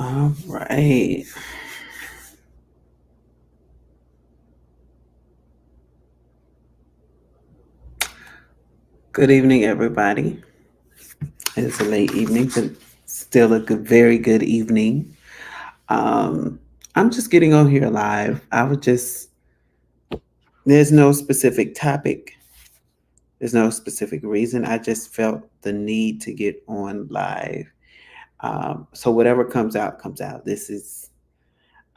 All right. Good evening, everybody. It's a late evening, but still a good, very good evening. Um, I'm just getting on here live. There's no specific topic, there's no specific reason. I just felt the need to get on live. So whatever comes out, comes out.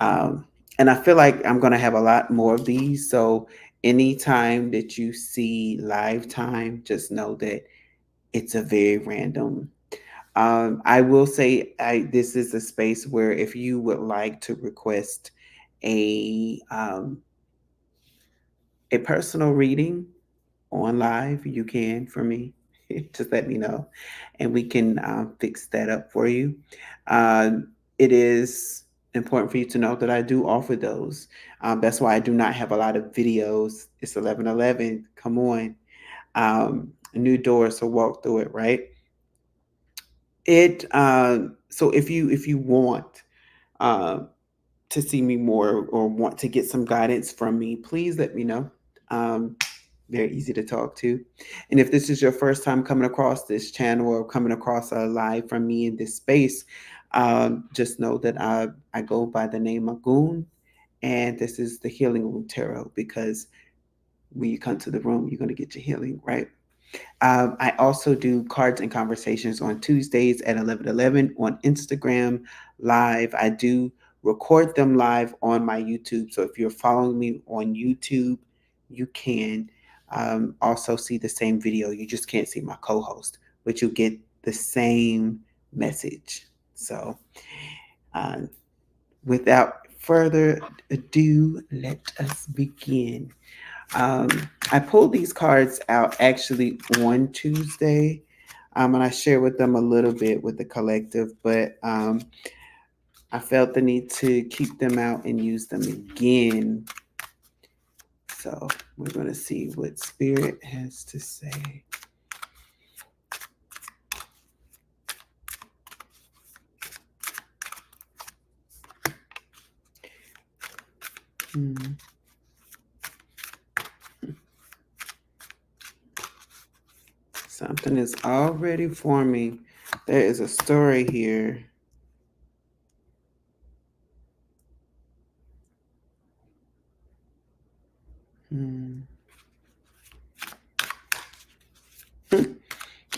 Um, and I feel like I'm going to have a lot more of these. So anytime that you see live time, just know that it's a very random. I will say this is a space where if you would like to request a um, a personal reading on live, you can for me. Just let me know, and we can fix that up for you. Uh, it is important for you to know that I do offer those. That's why I do not have a lot of videos. It's 11:11. Come on, new door, so walk through it, right? So if you want uh, to see me more or want to get some guidance from me, please let me know. Um, very easy to talk to. And if this is your first time coming across this channel or coming across a live from me in this space, just know that I go by the name of Goon, and this is the Healing Room Tarot because when you come to the room, you're going to get your healing, right? I also do cards and conversations on Tuesdays at 11:11 on Instagram live. I do record them live on my YouTube. So if you're following me on YouTube, you can also see the same video. You just can't see my co-host, but you get the same message. So uh, without further ado, let us begin. Um, I pulled these cards out actually on Tuesday, and I shared with them a little bit with the collective, but I felt the need to keep them out and use them again. So we're going to see what Spirit has to say. Hmm. Something is already forming. There is a story here. Hmm.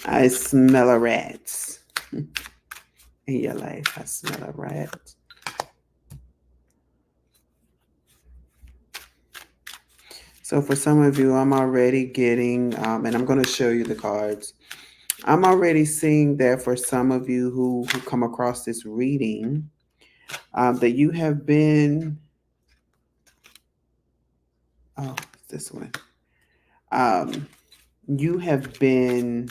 I smell a rat. In your life, I smell a rat. So for some of you, I'm already getting, and I'm going to show you the cards. I'm already seeing that for some of you who come across this reading, that you have been, oh, this one. Um, you have been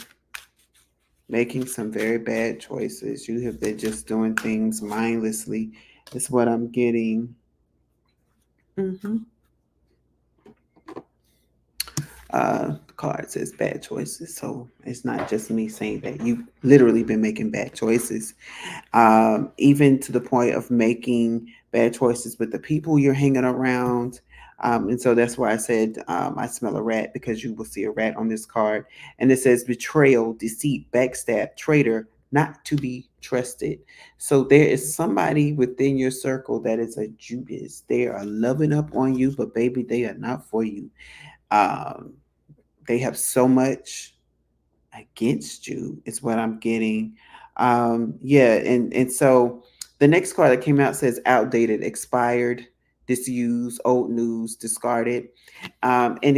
making some very bad choices. You have been just doing things mindlessly, is what I'm getting. Hmm. The card says bad choices. So it's not just me saying that. You've literally been making bad choices, even to the point of making bad choices with the people you're hanging around. And so that's why I said I smell a rat, because you will see a rat on this card. And it says betrayal, deceit, backstab, traitor, not to be trusted. So there is somebody within your circle that is a Judas. They are loving up on you, but baby, they are not for you. Um, they have so much against you, is what I'm getting. Yeah, and so the next card that came out says outdated, expired, disused, old news, discarded. And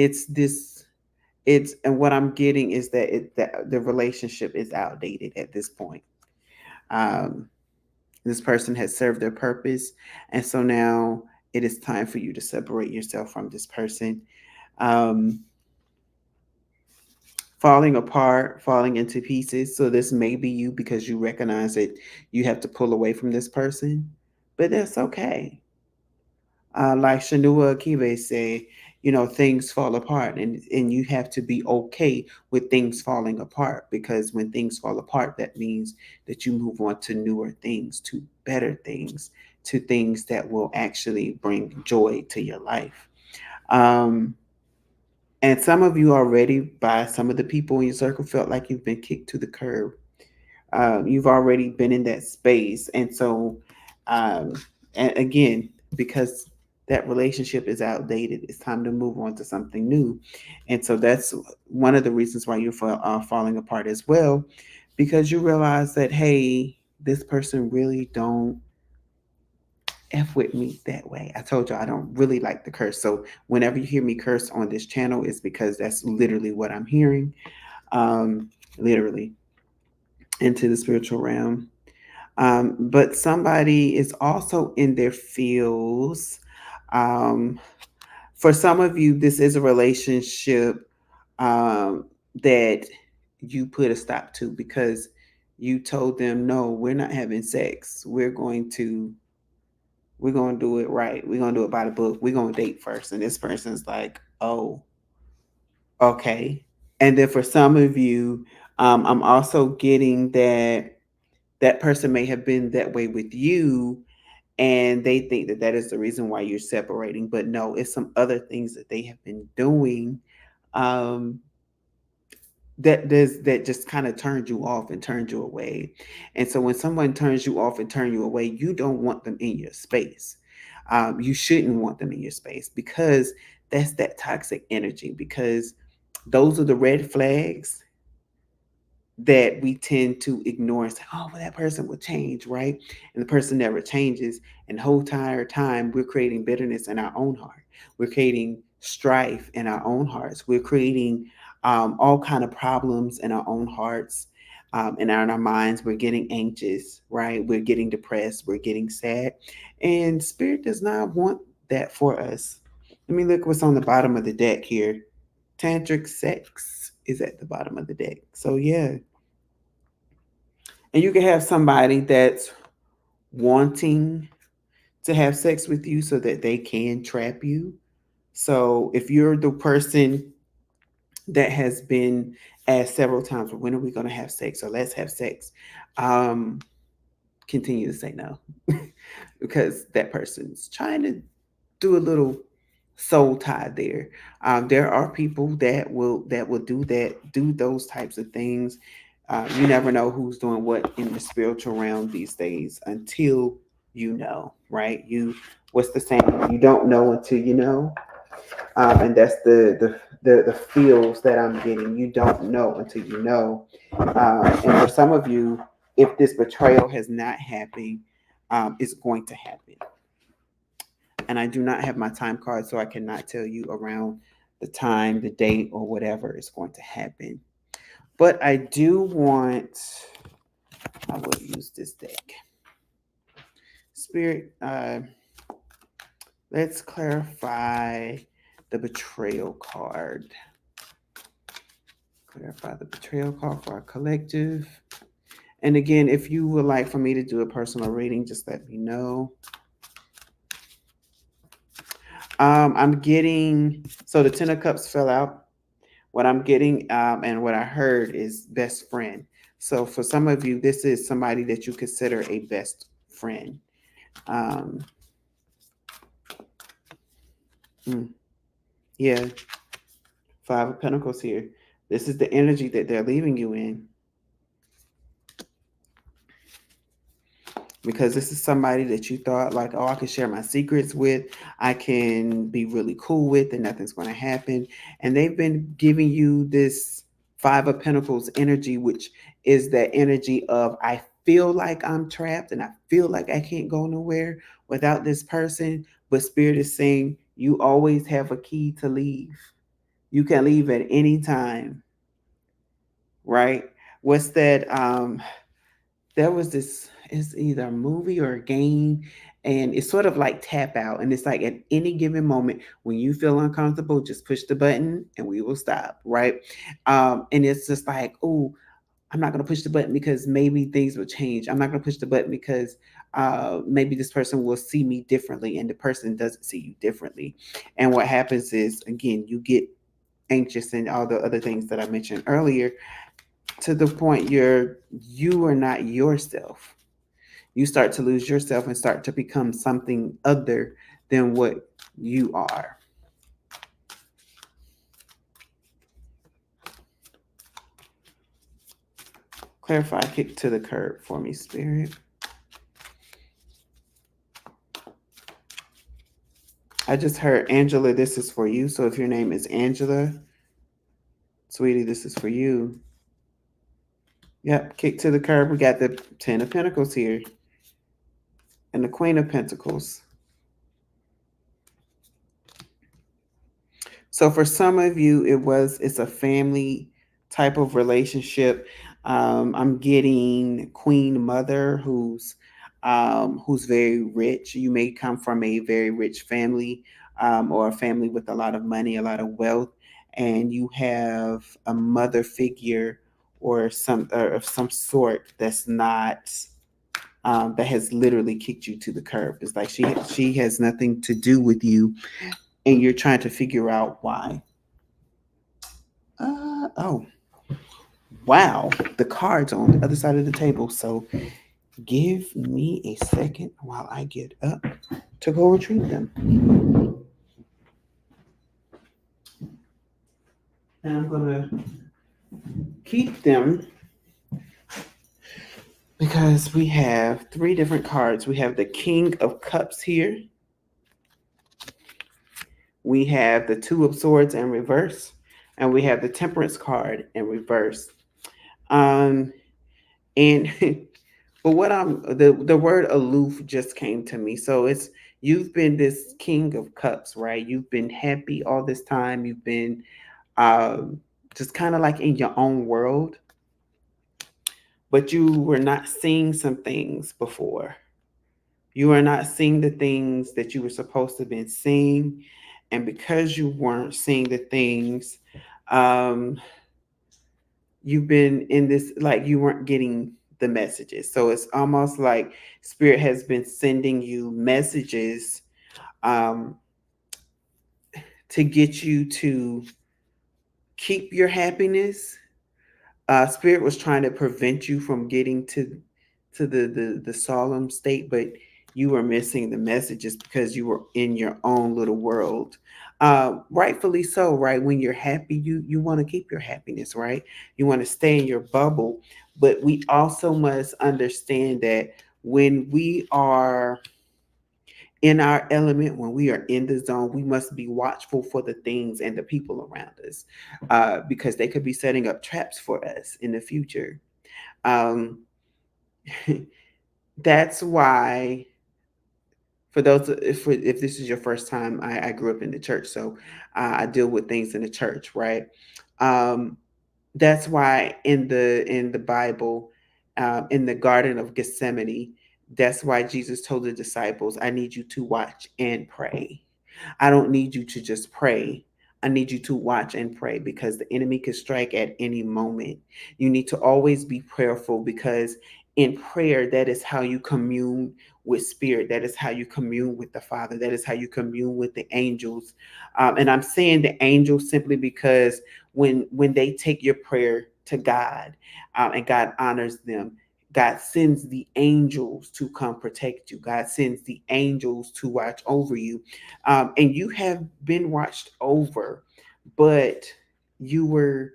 and what I'm getting is that that the relationship is outdated at this point. Um, this person has served their purpose, and so now it is time for you to separate yourself from this person. Um, Falling apart, falling into pieces. So this may be you because you recognize that you have to pull away from this person, but that's okay. Like Shanua Akibe say, things fall apart, and you have to be okay with things falling apart, because when things fall apart, that means that you move on to newer things, to better things, to things that will actually bring joy to your life. Um, and some of you already, by some of the people in your circle, felt like you've been kicked to the curb. You've already been in that space. And so, um, and again, because that relationship is outdated, it's time to move on to something new. And so that's one of the reasons why you're falling apart as well, because you realize that, hey, this person really don't F with me that way. I told you I don't really like the curse. So whenever you hear me curse on this channel, it's because that's literally what I'm hearing. Literally into the spiritual realm. But somebody is also in their feels. Um, for some of you, this is a relationship that you put a stop to because you told them, no, we're not having sex. We're going to do it right. We're going to do it by the book. We're going to date first. And this person's like, oh, okay. And then for some of you, I'm also getting that that person may have been that way with you, and they think that that is the reason why you're separating. But no, it's some other things that they have been doing, um, that just kind of turned you off and turned you away. And so when someone turns you off and turn you away, you don't want them in your space. You shouldn't want them in your space, because that's that toxic energy, because those are the red flags that we tend to ignore and say, oh, well, that person will change, right? And the person never changes. And the whole entire time, we're creating bitterness in our own heart. We're creating strife in our own hearts. We're creating all kind of problems in our own hearts, and in our minds. We're getting anxious, right? We're getting depressed. We're getting sad. And Spirit does not want that for us. Let me look what's on the bottom of the deck here. Tantric sex is at the bottom of the deck. So yeah, and you can have somebody that's wanting to have sex with you so that they can trap you. So if you're the person that has been asked several times, well, when are we going to have sex, or let's have sex, um, continue to say no, because that person's trying to do a little soul tie there. There are people that will do those types of things. You never know who's doing what in the spiritual realm these days until you know, right? What's the saying? You don't know until you know, and that's the feels that I'm getting. You don't know until you know, and for some of you, if this betrayal has not happened, it's going to happen. And I do not have my time card, so I cannot tell you around the time, the date, or whatever is going to happen. But I do want, I will use this deck. Spirit, let's clarify the betrayal card. Clarify the betrayal card for our collective. And again, if you would like for me to do a personal reading, just let me know. I'm getting, so the Ten of Cups fell out. What I'm getting, and what I heard, is best friend. So for some of you, this is somebody that you consider a best friend. Um, yeah, Five of Pentacles here. This is the energy that they're leaving you in, because this is somebody that you thought like, oh, I can share my secrets with, I can be really cool with, and nothing's going to happen. And they've been giving you this Five of Pentacles energy, which is that energy of, I feel like I'm trapped and I feel like I can't go nowhere without this person. But Spirit is saying you always have a key to leave. You can leave at any time, right? What's that? There was this, it's either a movie or a game, and it's sort of like tap out, and it's like at any given moment when you feel uncomfortable, just push the button and we will stop, right? And it's just like, oh, I'm not going to push the button because maybe things will change. I'm not going to push the button because maybe this person will see me differently, and the person doesn't see you differently. And what happens is, again, you get anxious and all the other things that I mentioned earlier, to the point you are not yourself. You start to lose yourself and start to become something other than what you are. Clarify, kick to the curb for me, Spirit. I just heard, Angela, this is for you. So if your name is Angela, sweetie, this is for you. Yep, kick to the curb. We got the Ten of Pentacles here and the Queen of Pentacles. So for some of you, it's a family type of relationship. I'm getting Queen Mother who's very rich. You may come from a very rich family, or a family with a lot of money, a lot of wealth, and you have a mother figure or of some sort that's not, that has literally kicked you to the curb. It's like she has nothing to do with you, and you're trying to figure out why. Oh, wow. The cards on the other side of the table. So give me a second while I get up to go retrieve them. And I'm going to keep them because we have three different cards. We have the King of Cups here. We have the Two of Swords in reverse. And we have the Temperance card in reverse. Um, and but what the word aloof just came to me. So it's, you've been this King of Cups, right? You've been happy all this time. You've been just kind of like in your own world, but you were not seeing some things before. You are not seeing the things that you were supposed to have been seeing, and because you weren't seeing the things, um, you've been in this, like, you weren't getting the messages. So it's almost like spirit has been sending you messages, um, to get you to keep your happiness. Spirit was trying to prevent you from getting to the solemn state, but you were missing the messages because you were in your own little world. Rightfully so, right? When you're happy, you want to keep your happiness, right? You want to stay in your bubble, but we also must understand that when we are in our element, when we are in the zone, we must be watchful for the things and the people around us, because they could be setting up traps for us in the future. Um, that's why, for those, if this is your first time, I grew up in the church, so I deal with things in the church, right? Um, that's why in the Bible, in the Garden of Gethsemane, that's why Jesus told the disciples, "I need you to watch and pray. I don't need you to just pray. I need you to watch and pray because the enemy can strike at any moment. You need to always be prayerful because in prayer, that is how you commune with spirit. That is how you commune with the Father. That is how you commune with the angels. And I'm saying the angels simply because when they take your prayer to God, and God honors them, God sends the angels to come protect you. God sends the angels to watch over you. And you have been watched over, but you were,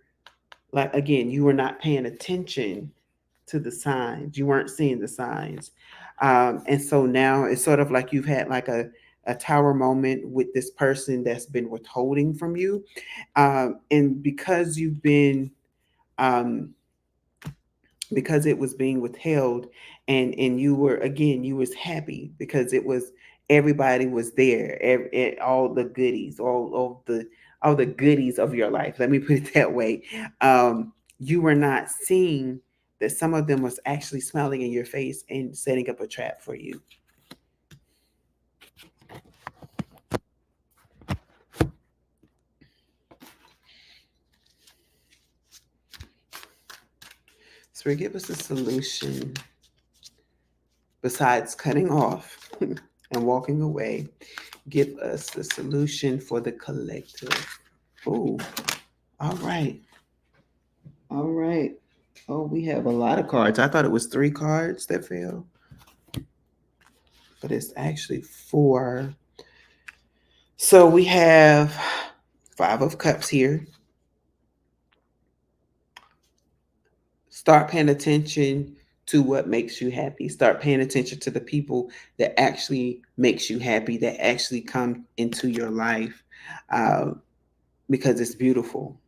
like, again, you were not paying attention to the signs. You weren't seeing the signs. And so now it's sort of like you've had like a tower moment with this person that's been withholding from you. And um, because it was being withheld, and you were, again, you was happy because it was, everybody was there, all the goodies, all the goodies of your life, let me put it that way. You were not seeing that some of them was actually smiling in your face and setting up a trap for you. So give us a solution besides cutting off and walking away. Give us the solution for the collective. Oh, all right. All right. Oh, we have a lot of cards. I thought it was 3 cards that fell, but it's actually 4. So we have 5 of Cups here. Start paying attention to what makes you happy. Start paying attention to the people that actually makes you happy, that actually come into your life, uh, because it's beautiful.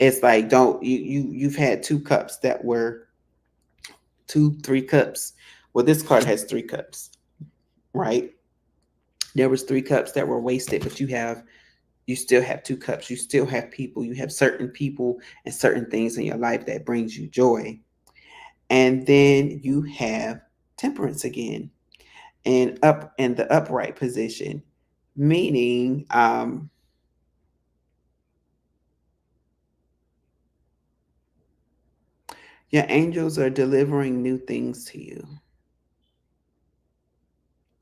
It's like don't you've had 2 cups that were 3 cups. Well, this card has 3 cups, right? There was 3 cups that were wasted, but you still have 2 cups. You still have people. You have certain people and certain things in your life that brings you joy. And then you have Temperance again, and up in the upright position, meaning your angels are delivering new things to you.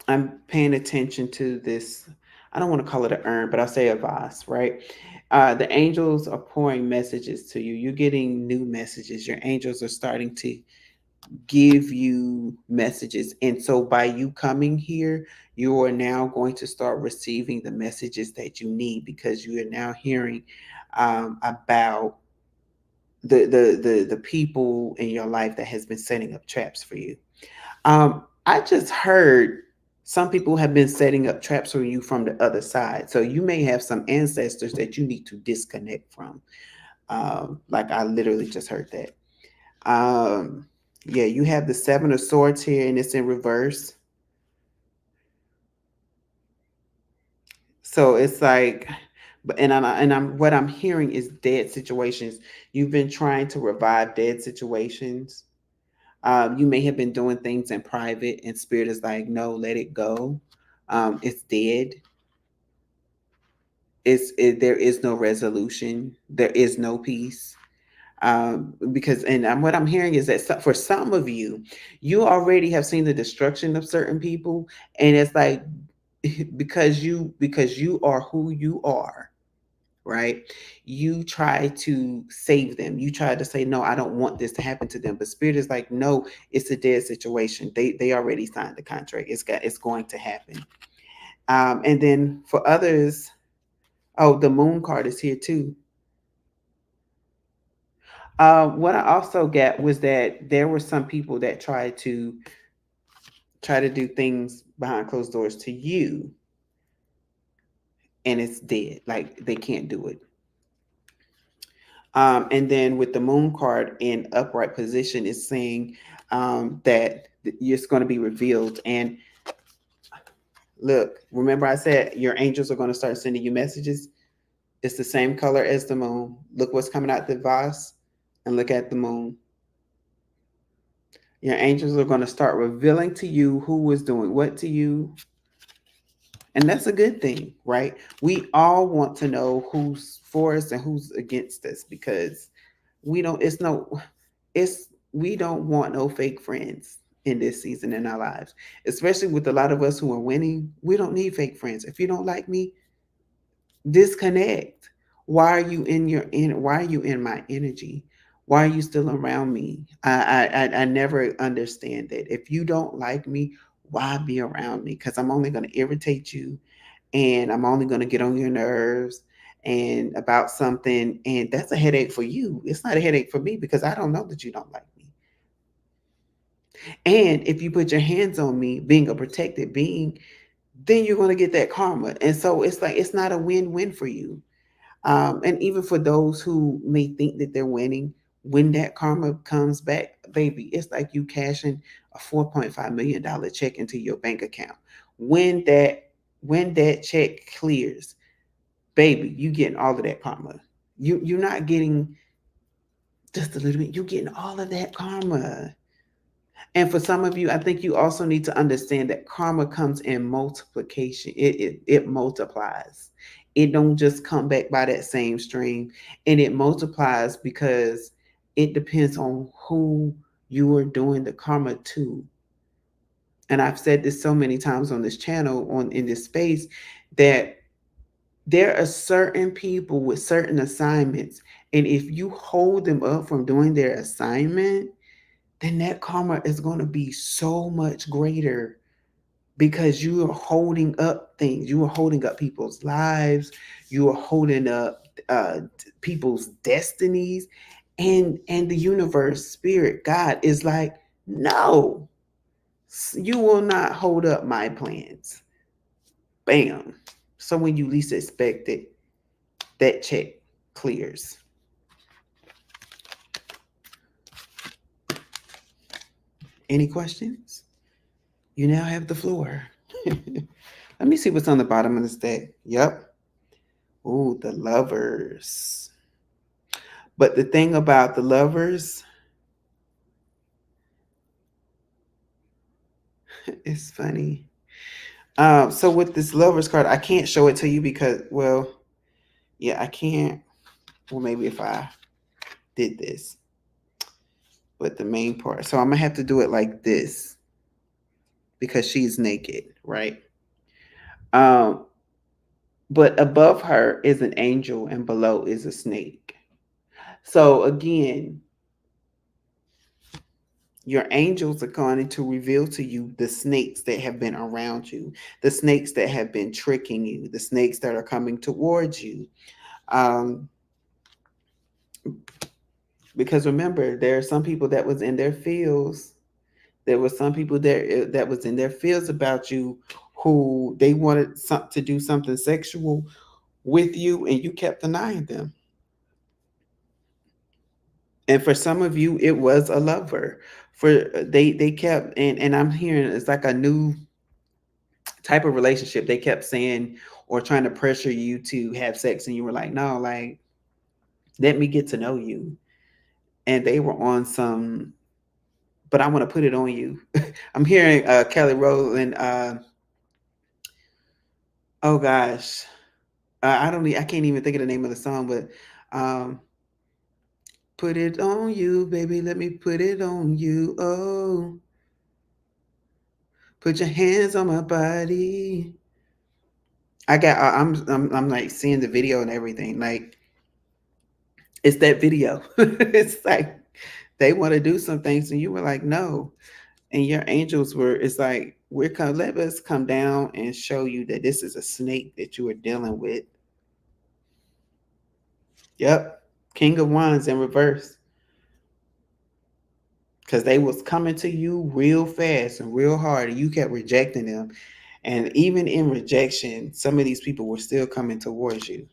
I'm paying attention to this. I don't want to call it an urn, but I'll say a vase, right? The angels are pouring messages to you. You're getting new messages. Your angels are starting to give you messages. And so by you coming here, you are now going to start receiving the messages that you need, because you are now hearing about the people in your life that has been setting up traps for you. I just heard some people have been setting up traps for you from the other side. So you may have some ancestors that you need to disconnect from. Like I literally just heard that. Um, yeah, you have the 7 of Swords here, and it's in reverse. So it's like, but and I'm what I'm hearing is dead situations. You've been trying to revive dead situations. You may have been doing things in private, and spirit is like, no, let it go. It's dead. There is no resolution. There is no peace. Because what I'm hearing is that for some of you, you already have seen the destruction of certain people, and it's like because you are who you are, right? You try to save them. You try to say, no, I don't want this to happen to them. But spirit is like, no, it's a dead situation. They already signed the contract. It's going to happen. And then for others, oh, the Moon card is here too. What I also got was that there were some people that try to do things behind closed doors to you, and it's dead. Like they can't do it. And then with the Moon card in upright position, is saying that it's going to be revealed. And look, remember I said your angels are going to start sending you messages. It's the same color as the moon. Look what's coming out the vase, and look at the moon. Your angels are going to start revealing to you who was doing what to you. And that's a good thing, right? We all want to know who's for us and who's against us, because we don't, it's no, it's, we don't want no fake friends in this season in our lives, especially with a lot of us who are winning. We don't need fake friends. If you don't like me, disconnect. Why are you in my energy? Why are you still around me? I never understand that. If you don't like me, why be around me? Because I'm only going to irritate you, and I'm only going to get on your nerves and about something, and that's a headache for you. It's not a headache for me, because I don't know that you don't like me. And if you put your hands on me being a protected being, then you're going to get that karma. And so it's like it's not a win-win for you. And even for those who may think that they're winning, when that karma comes back, baby, it's like you cashing a $4.5 million check into your bank account. When that check clears, baby, you getting all of that karma. You're not getting just a little bit. You're getting all of that karma. And for some of you, I think you also need to understand that karma comes in multiplication. It multiplies. It don't just come back by that same stream, and it multiplies because It depends on who you are doing the karma to. And I've said this so many times on this channel, on in this space, that there are certain people with certain assignments, and if you hold them up from doing their assignment, then that karma is going to be so much greater, because you are holding up things. You are holding up people's lives. You are holding up people's destinies, and the universe, spirit, God is like, no, you will not hold up my plans. Bam. So when you least expect it, that check clears. Any questions? You now have the floor. Let me see what's on the bottom of the deck. Yep. Ooh, the lovers. But the thing about the lovers, it's funny. So with this lovers card, I can't show it to you because, well, yeah, I can't. Well, maybe if I did this, but the main part. So I'm gonna have to do it like this because she's naked, right? Um, but above her is an angel and below is a snake. So again, your angels are going to reveal to you the snakes that have been around you, the snakes that have been tricking you, the snakes that are coming towards you. Um, because remember, there are some people that was in their fields. There were some people there that was in their fields about you, who they wanted to do something sexual with you, and you kept denying them. And for some of you, it was a lover. For they kept, and I'm hearing it's like a new type of relationship. They kept saying or trying to pressure you to have sex, and you were like, no, like, let me get to know you. And they were on some, but I want to put it on you. I'm hearing Kelly Rowland. Oh gosh, I don't. I can't even think of the name of the song, but um, put it on you, baby. Let me put it on you. Oh, put your hands on my body. I got. I'm like seeing the video and everything. Like, it's that video. It's like they want to do some things, and you were like, no. And your angels were. It's like, we're come. Let us come down and show you that this is a snake that you are dealing with. Yep, King of Wands in reverse, because they was coming to you real fast and real hard, and you kept rejecting them. And even in rejection, some of these people were still coming towards you.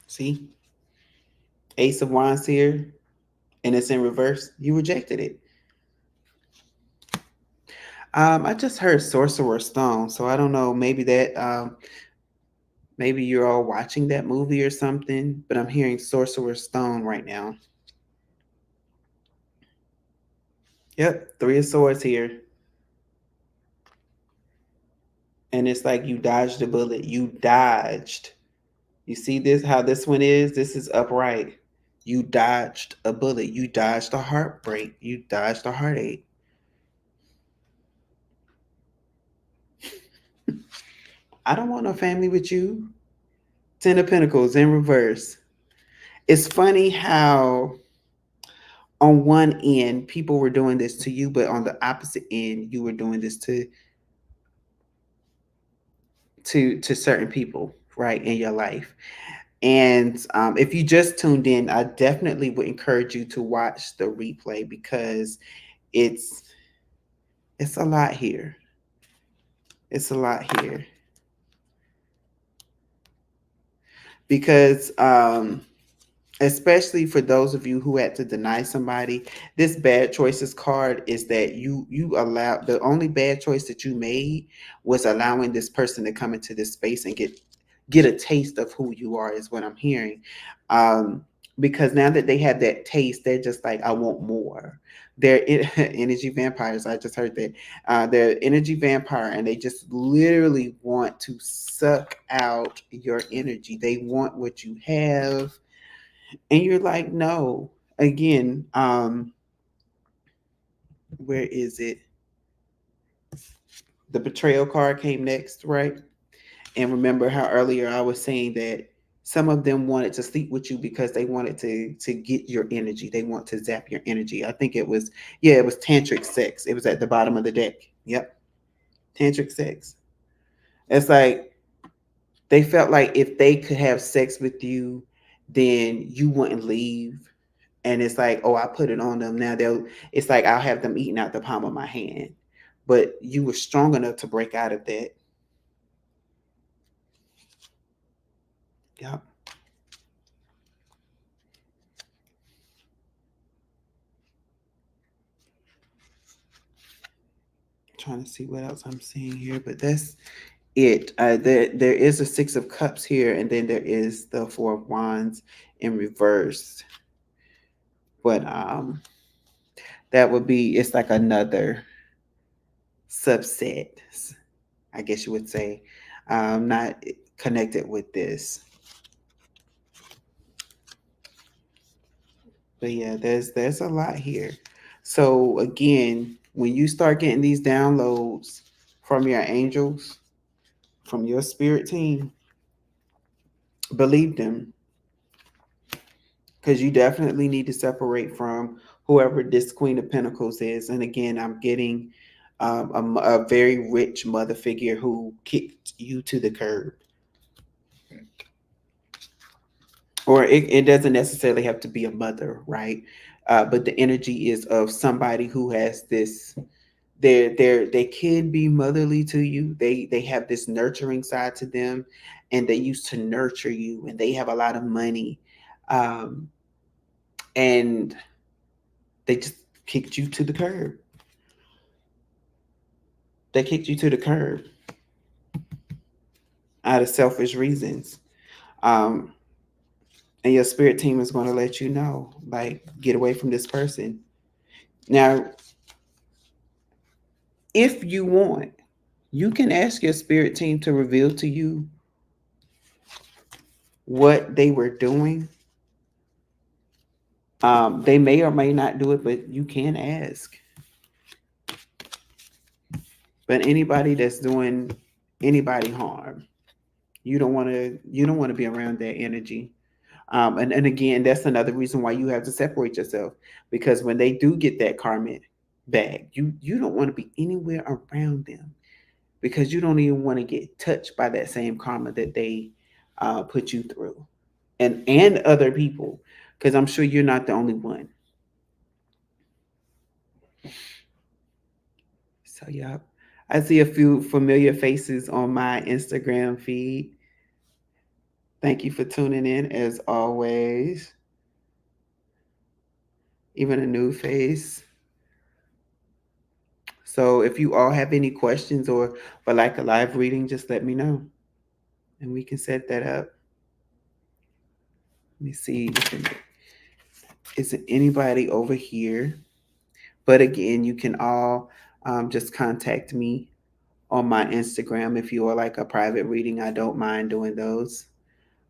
See, Ace of Wands here, and it's in reverse. You rejected it. I just heard Sorcerer's Stone, so I don't know. Maybe that, maybe you're all watching that movie or something. But I'm hearing Sorcerer's Stone right now. Yep, Three of Swords here. And it's like you dodged a bullet. You dodged. You see this, how this one is? This is upright. You dodged a bullet. You dodged a heartbreak. You dodged a heartache. I don't want no family with you. Ten of Pentacles in reverse. It's funny how on one end people were doing this to you, but on the opposite end you were doing this to certain people, right, in your life. And if you just tuned in, I definitely would encourage you to watch the replay, because it's it's a lot here. It's a lot here. Because especially for those of you who had to deny somebody, this bad choices card is that you allow, the only bad choice that you made was allowing this person to come into this space and get a taste of who you are, is what I'm hearing. Because now that they have that taste, they're just like, I want more. They're energy vampires. I just heard that. They're energy vampire, and they just literally want to suck out your energy. They want what you have. And you're like, no. Again, where is it? The betrayal card came next, right? And remember how earlier I was saying that some of them wanted to sleep with you because they wanted to get your energy. They want to zap your energy. I think it was, yeah, it was tantric sex. It was at the bottom of the deck. Yep. Tantric sex. It's like they felt like if they could have sex with you, then you wouldn't leave. And it's like, oh, I put it on them. Now they'll, it's like I'll have them eating out the palm of my hand. But you were strong enough to break out of that. Yep. Trying to see what else I'm seeing here, but that's it. There is a Six of Cups here, and then there is the Four of Wands in reverse. But that would be, it's like another subset, I guess you would say, not connected with this. But yeah, there's a lot here. So again, when you start getting these downloads from your angels, from your spirit team, believe them, because you definitely need to separate from whoever this Queen of Pentacles is. And again, I'm getting a very rich mother figure who kicked you to the curb. Or it doesn't necessarily have to be a mother, right? But the energy is of somebody who has this. They can be motherly to you. They have this nurturing side to them, and they used to nurture you, and they have a lot of money, um, and they just kicked you to the curb. They kicked you to the curb out of selfish reasons. Um, and your spirit team is going to let you know, like, get away from this person. Now, if you want, you can ask your spirit team to reveal to you what they were doing. They may or may not do it, but you can ask. But anybody that's doing anybody harm, you don't want to be around that energy. And again, that's another reason why you have to separate yourself, because when they do get that karmic bag, you don't want to be anywhere around them, because you don't even want to get touched by that same karma that they put you through, and other people, because I'm sure you're not the only one. So yeah, I see a few familiar faces on my Instagram feed. Thank you for tuning in as always. Even a new face. So if you all have any questions or would like a live reading, just let me know and we can set that up. Let me see. Is it anybody over here? But again, you can all just contact me on my Instagram if you are like a private reading. I don't mind doing those.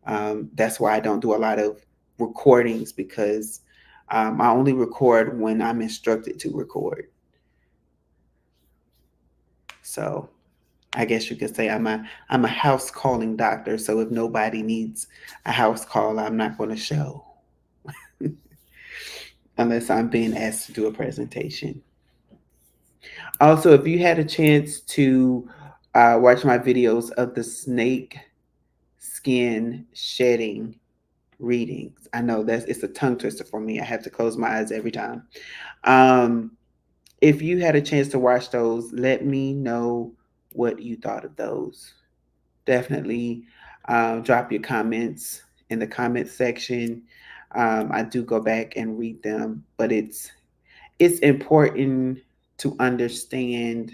That's why I don't do a lot of recordings, because I only record when I'm instructed to record. So I guess you could say I'm a house calling doctor. So if nobody needs a house call, I'm not going to show unless I'm being asked to do a presentation. Also, if you had a chance to watch my videos of the snake skin shedding readings, I know that it's a tongue twister for me. I have to close my eyes every time. Um, if you had a chance to watch those, let me know what you thought of those. Definitely drop your comments in the comment section. I do go back and read them, but it's important to understand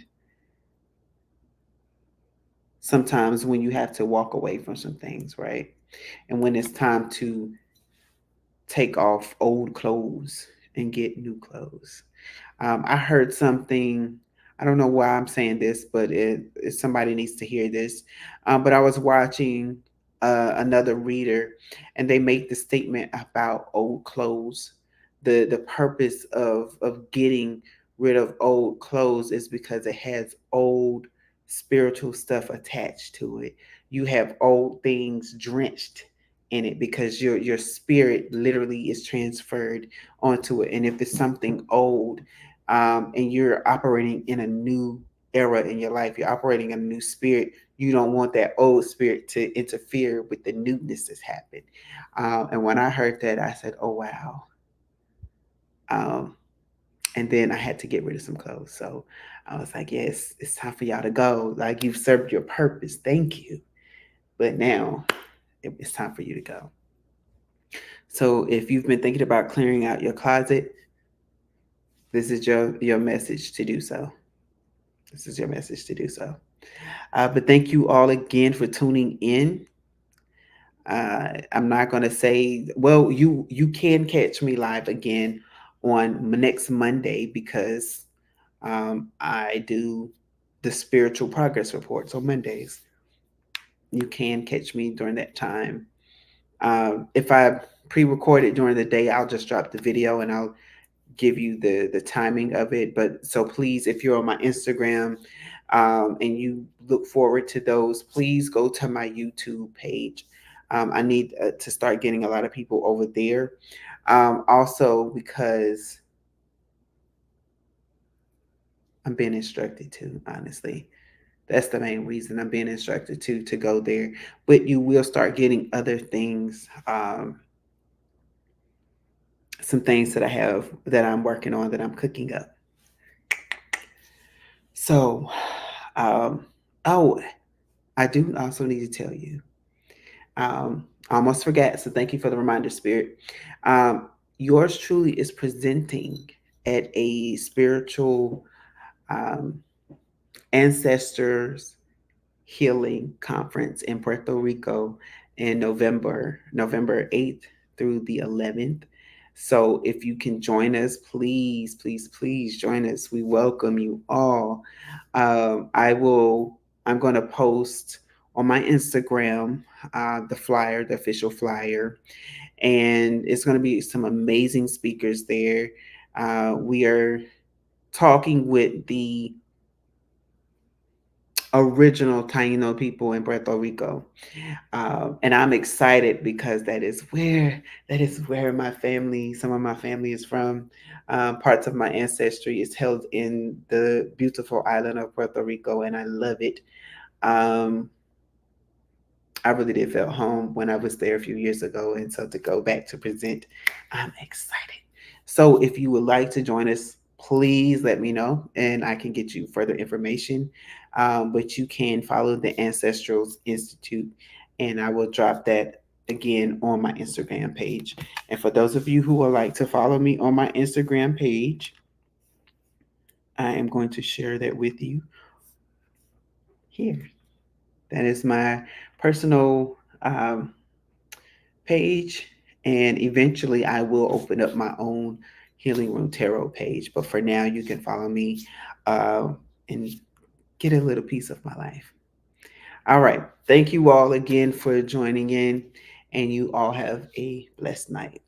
sometimes when you have to walk away from some things, right? And when it's time to take off old clothes and get new clothes. I heard something. I don't know why I'm saying this, but somebody needs to hear this. But I was watching. another reader, and they make the statement about old clothes. The purpose of getting rid of old clothes is because it has old spiritual stuff attached to it. You have old things drenched in it because your spirit literally is transferred onto it. And if it's something old, and you're operating in a new era in your life, you're operating in a new spirit, you don't want that old spirit to interfere with the newness that's happened. And when I heard that, I said, oh, wow. Um, and then I had to get rid of some clothes. So I was like, yes, it's time for y'all to go. Like, you've served your purpose. Thank you. But now it's time for you to go. So if you've been thinking about clearing out your closet, this is your message to do so. This is your message to do so. But thank you all again for tuning in. I'm not going to say, well, you can catch me live again on next Monday because I do the spiritual progress reports on Mondays. You can catch me during that time. If I pre-record it during the day, I'll just drop the video and I'll give you the timing of it. But so please, if you're on my Instagram, and you look forward to those, please go to my YouTube page. I need to start getting a lot of people over there. Also, because I'm being instructed to, honestly. That's the main reason I'm being instructed to go there. But you will start getting other things, some things that I have that I'm working on that I'm cooking up. So, um, oh, I do also need to tell you. I almost forgot, so thank you for the reminder, Spirit. Yours truly is presenting at a spiritual, um, ancestors healing conference in Puerto Rico in November 8th through the 11th. So if you can join us, please, please, please join us. We welcome you all. I'm going to post on my Instagram the flyer, the official flyer, and it's going to be some amazing speakers there. We are talking with the original Taino people in Puerto Rico. And I'm excited because that is where my family, some of my family is from. Parts of my ancestry is held in the beautiful island of Puerto Rico, and I love it. Um, I really did feel home when I was there a few years ago, and so to go back to present, I'm excited. So if you would like to join us, please let me know, and I can get you further information. But you can follow the Ancestrals Institute, and I will drop that again on my Instagram page. And for those of you who would like to follow me on my Instagram page, I am going to share that with you here. That is my personal page, and eventually I will open up my own Healing Room Tarot page. But for now, you can follow me uh, and get a little piece of my life. All right. Thank you all again for joining in, and you all have a blessed night.